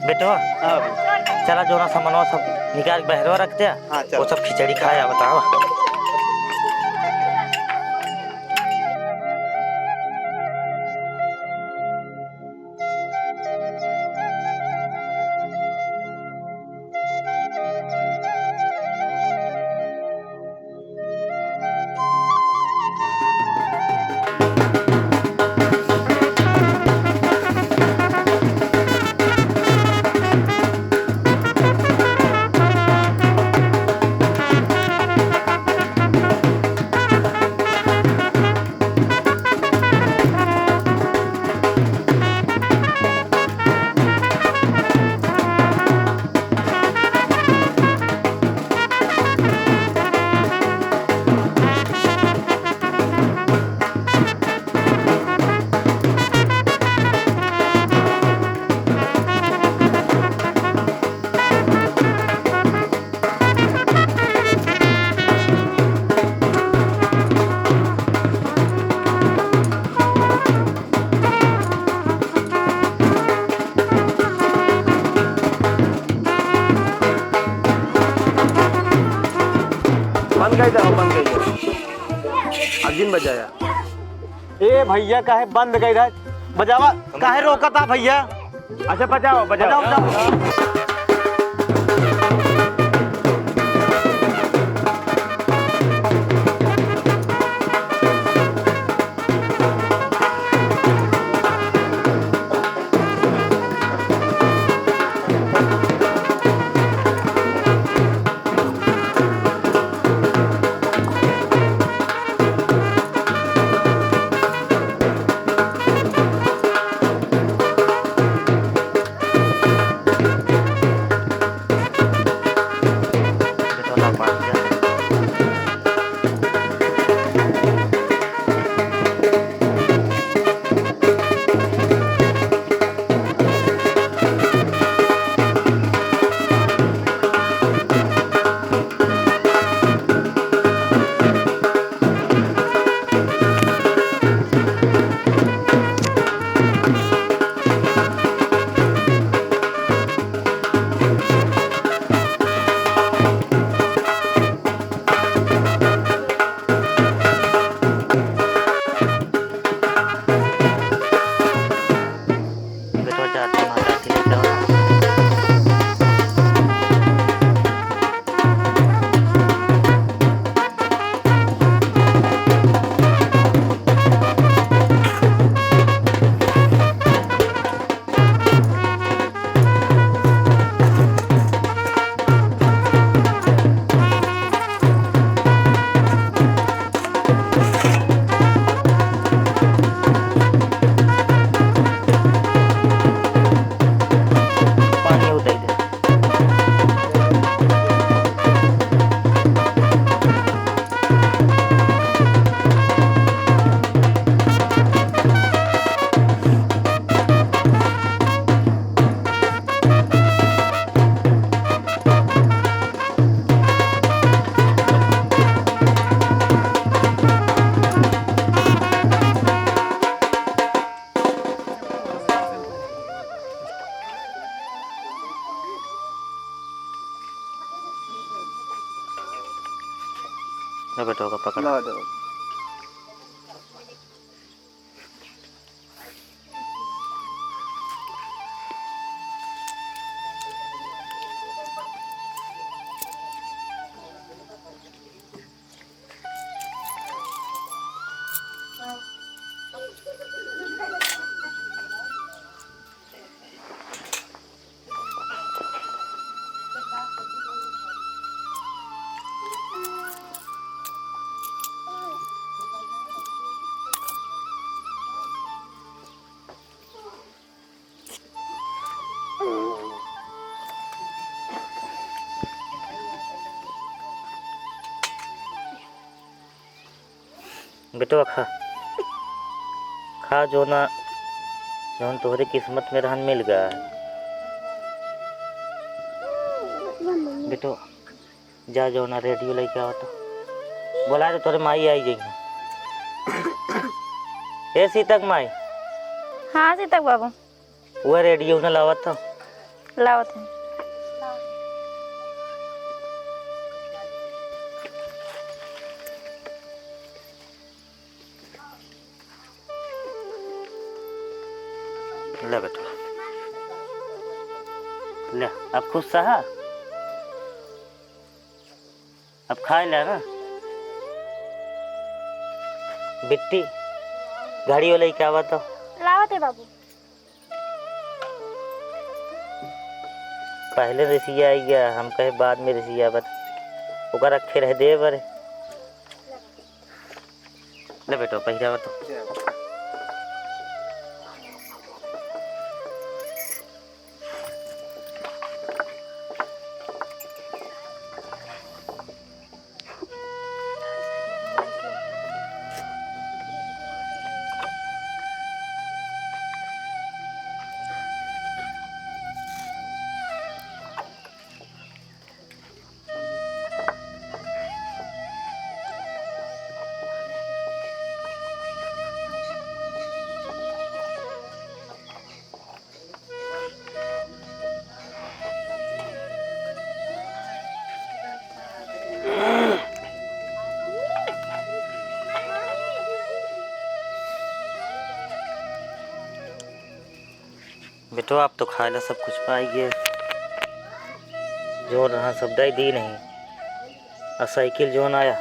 बेटो हाँ चला जो ना सामान सब निकाल के बहरवा रख दिया। हाँ, चल। वो सब खिचड़ी खाया बताओ। बन गई था, बन गई अर्जुन बजाया। ए भैया काहे बंद गई रहा बजावा काहे रोका था भैया। अच्छा बजाओ बजाओ, बजाओ बजाओ। बेटो ना मान गया। बेटो जाते माता के लिए जाओ। पानी उतर गया। लो बेटो का पकड़। ला दो। बेटो खा खा जो ना जौन तोहरे किस्मत में रहन मिल गया है। बेटो जा जो ना रेडियो लेके आओ तो बोला तो तोरे माई आई गई। ए सीतक माई। हाँ सीतक बाबू। वो रेडियो न लावा था लाओ तुम। ले बेटा ले, अब खुश सहा, अब खा ले ना। बिट्टी गाड़ी वाला क्या बात हो? लावत है बाबू। पहले रसिया आई गया, हम कहे बाद में रसिया बत ओकर रखे रह दे बरे। ले बेटो पहिरा तो बेटो आप तो खाए ला सब कुछ पाइए, जो रहा सब दे दी नहीं। और साइकिल जोन आया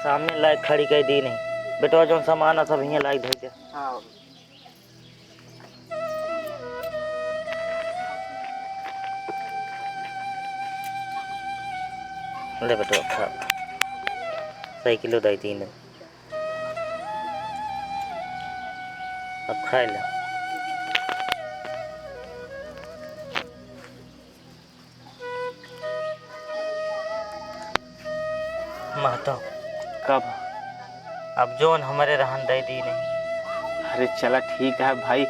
सामने लायक खड़ी कर दी नहीं। बेटो जो सामान सब यहाँ लायक धर दे। हाँ ले बेटो खा, साइकिल दे दी नहीं, अब खाए ला। महतो कब? अब जोन हमारे रहन दे दी नहीं। अरे चला ठीक है भाई,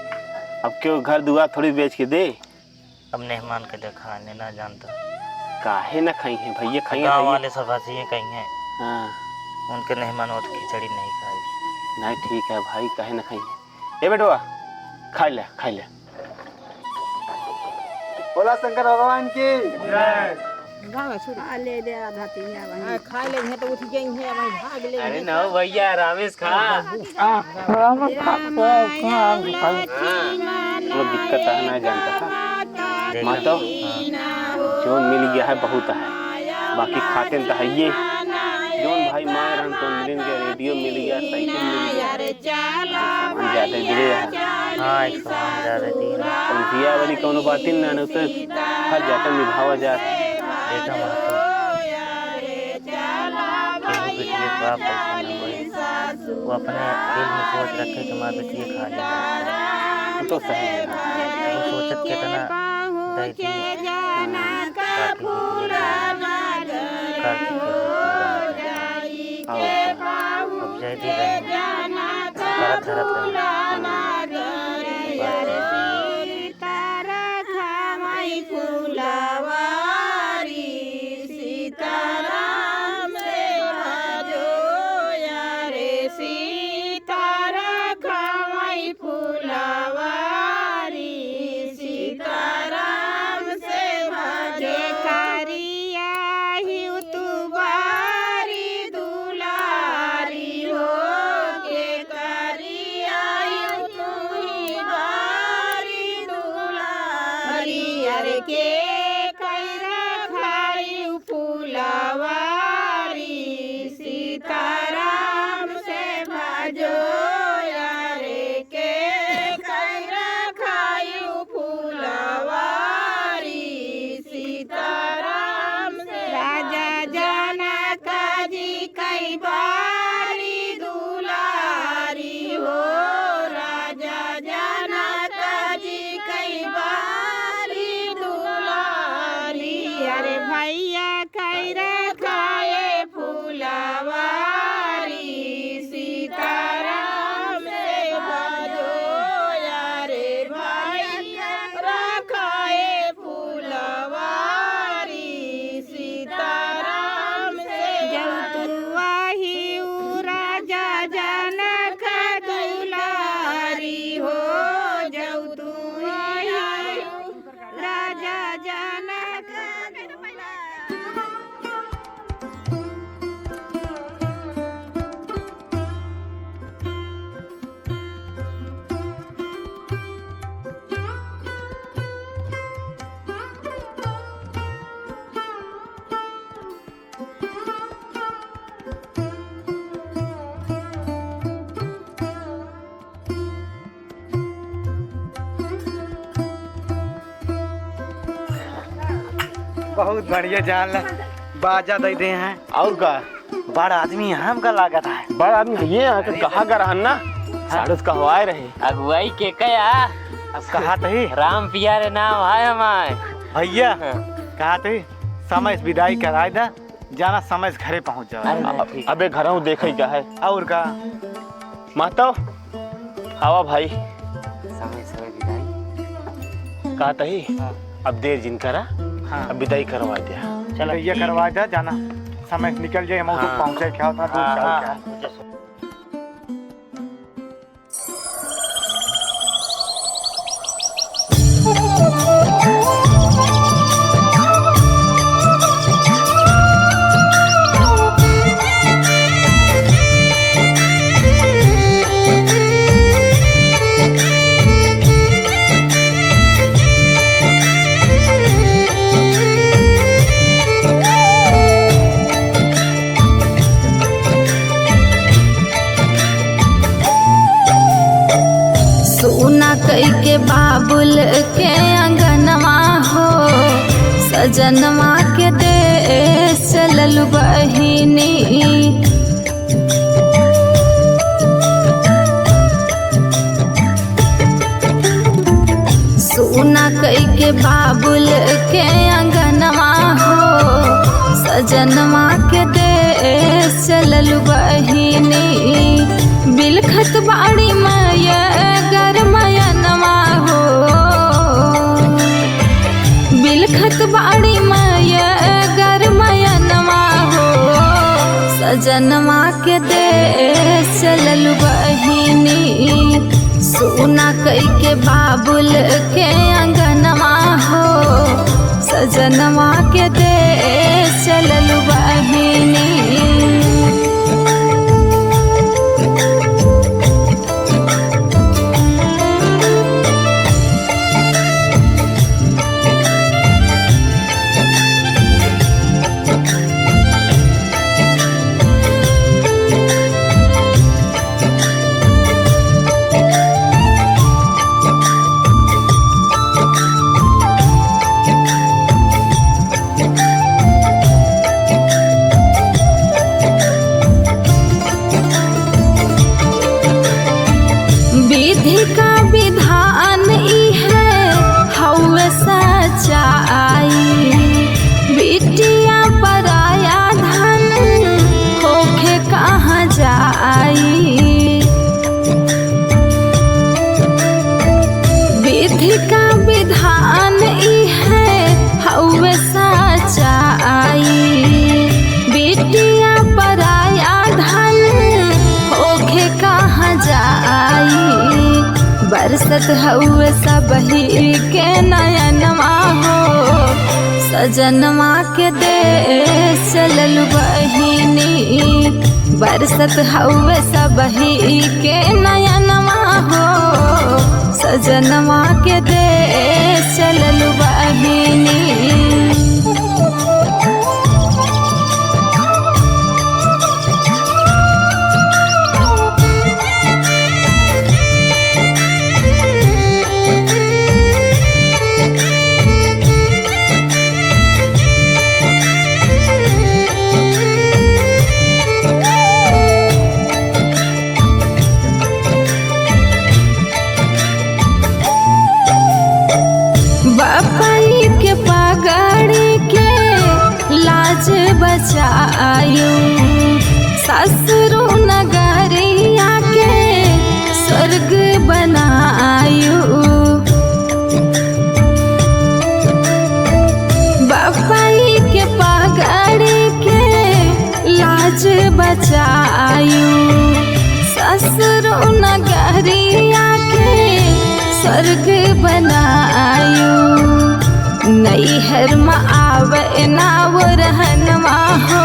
अब क्यों घर दुआ थोड़ी बेच के दे। अब मेहमान के देखा आने ना जानता, काहे ना खाई है भैया, खाई गाँव वाले सब हंसी कहीं हैं। हाँ उनके मेहमान हो तो खिचड़ी नहीं खाई। नहीं ठीक है भाई, काहे ना खाई है। ए बेटवा खा ले खा ले। बोला शंकर भगवान की। ले दे आधा तिया भाई खा ले है तो उठ गई है भाई भाग ले। अरे ना भैया रामेश खा। वो दिक्कत है ना जानता था मातो, जोन मिल गया है बहुत है, बाकी खाते तो है ये जोन भाई माँ रहन तो मिल गया, रेडियो मिल गया, साइकिल मिल गया, सामान ज्यादा दिले है। हाँ एक सामान ज्यादा दी दिया वाली कौन बात ही ना तो हर जाकर निभावा जाता। देखा महतो केहू बेटिए बाप ऐसा न होए, वो अपने दिल में सोच रखे कि माँ बेटिए खा ले, तो सही है। वो सोचत कितना दे दी ताकि कर अब जय दी रहे करत धरत बहुत बढ़िया जान ला बाजा दे दे हैं। और का बड़ा आदमी हमका लागत है। बड़ा आदमी ये आकर कहा कर ना सारस का हवाए रहे अगुवाई के कया अब कहा थे राम पियारे नाम है हमारे भैया, कहा थे समय से विदाई कराए दा, जाना समय से घरे पहुंच जाओ। अबे घर हूँ देखे क्या है और का माता आवा भाई समय समय विदाई कहा ही अब देर जिन करा हाँ अब विदाई करवा दिया। चलो ये करवा दे, जाना समय से निकल जाए, हम तो पहुंचे क्या उतना दूर जाओ क्या। के बाबुल के अंगनवा हो सजनवा के देश चलल बहिनी। सोना कई के बाबुल के अंगनवा हो सजनवा के देश चलल बहिनी। बिलखत बाड़ी माया गरमयनवा हो बिलखत बाड़ी माया गरमयनवा हो सजनवा के देश चलल बहिनी। सोना कई के बाबुल के अंगनवा हो सजनवा के देश चलल बहिनी। विधि का विधान ई है हौवे सच्चाई। बिटिया पराया धन होके कहाँ जाई। विधि का विधान ई है हौवे सच्चाई। बिटिया पराया धन होके कहाँ जाई। बरसत हउए सबही के नयनवा हो सजनवा के देश चलल बहिनी। बरसत हउए सबही के नयनवा हो सजनवा के देश चलल बहिनी। बापाई के पगड़ी के लाज बचायू। ससुरु नगरिया के स्वर्ग बनायू। बापाई के पगड़ी के लाज बचायू। ससुरु नगरिया के स्वर्ग बनायू। नैहर में आवे नाव रहनवा हो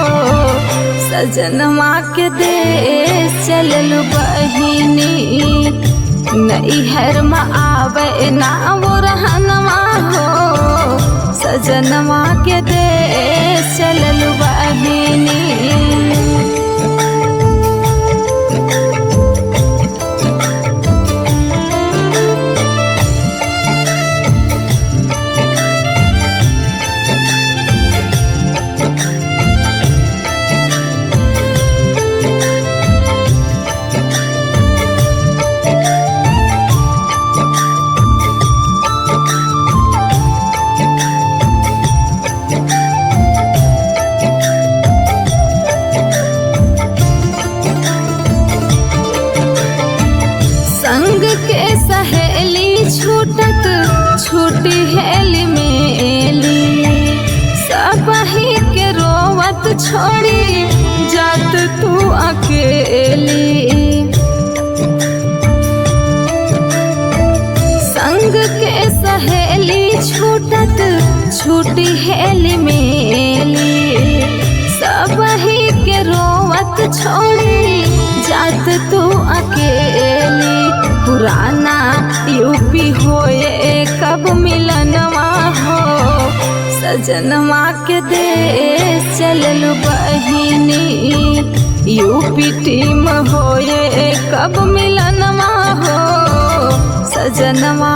सजनवा के देश चलल बहिनी। नैहर में आवे नाव रहनवा हो सजनवा के देश चलल बहिनी। रात छूटी हेली मेली सब ही के रोवत छोड़ी जात तू अकेली पुराना यूपी होए कब मिलनवा हो सजनवा के देश चललू बहिनी यूपी टीम होए कब मिलनवा हो सजनवा